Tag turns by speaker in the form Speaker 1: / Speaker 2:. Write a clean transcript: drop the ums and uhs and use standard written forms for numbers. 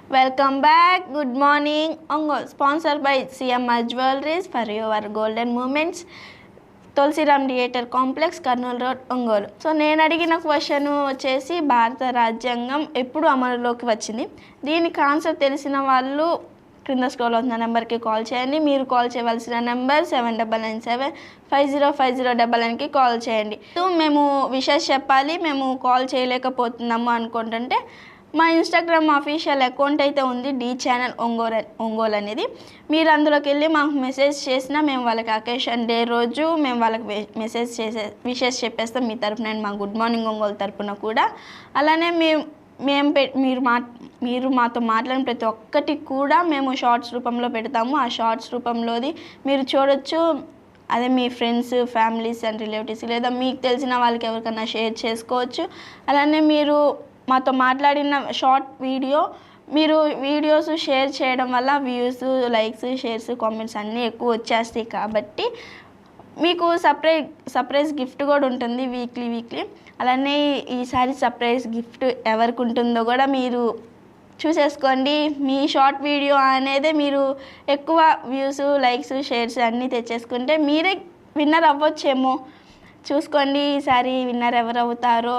Speaker 1: Welcome back. Good morning. Ongol, sponsored by CMR Jewelries for your golden moments. Tulsiram theatre complex Kurnool road Ongole. So నేను అడిగిన question వచ్చేసి భారత రాజ్యాంగం ఎప్పుడు అమలులోకి వచ్చింది. దీని కాన్సెప్ట్ తెలిసిన వాళ్ళు క్రింద స్క్రోల్ అవుతున్న నెంబర్కి కాల్ చేయండి. మీరు కాల్ చేయవలసిన నెంబర్ 7997505099కి కాల్ చేయండి. మేము విషెస్ చెప్పాలి, మేము కాల్ చేయలేకపోతున్నాము అనుకుంటుంటే మా ఇన్స్టాగ్రామ్ అఫీషియల్ అకౌంట్ అయితే ఉంది, డి ఛానల్ ఒంగోలు అనేది. మీరు అందులోకి వెళ్ళి మాకు మెసేజ్ చేసినా మేము వాళ్ళకి అకేషన్ డే రోజు మేము వాళ్ళకి మెసేజ్ విషెస్ చెప్పేస్తాం మీ తరఫున, మా గుడ్ మార్నింగ్ ఒంగోలు తరఫున కూడా. అలానే మీరు మాతో మాట్లాడిన ప్రతి ఒక్కటి కూడా మేము షార్ట్స్ రూపంలో పెడతాము. ఆ షార్ట్స్ రూపంలోది మీరు చూడొచ్చు. అదే మీ ఫ్రెండ్స్, ఫ్యామిలీస్ అండ్ రిలేటివ్స్ లేదా మీకు తెలిసిన వాళ్ళకి ఎవరికైనా షేర్ చేసుకోవచ్చు. అలానే మీరు మాతో మాట్లాడిన షార్ట్ మీరు వీడియోస్ షేర్ చేయడం వల్ల వ్యూస్, లైక్స్, షేర్స్, కామెంట్స్ అన్నీ ఎక్కువ వచ్చేస్తాయి. కాబట్టి మీకు సర్ప్రైజ్ గిఫ్ట్ కూడా ఉంటుంది వీక్లీ. అలానే ఈసారి సర్ప్రైజ్ గిఫ్ట్ ఎవరికి ఉంటుందో కూడా మీరు చూసేసుకోండి. మీ షార్ట్ వీడియో అనేది మీరు ఎక్కువ వ్యూస్, లైక్స్, షేర్స్ అన్నీ తెచ్చేసుకుంటే మీరే విన్నర్ అవ్వచ్చేమో. చూసుకోండి ఈసారి విన్నర్ ఎవరు అవుతారో.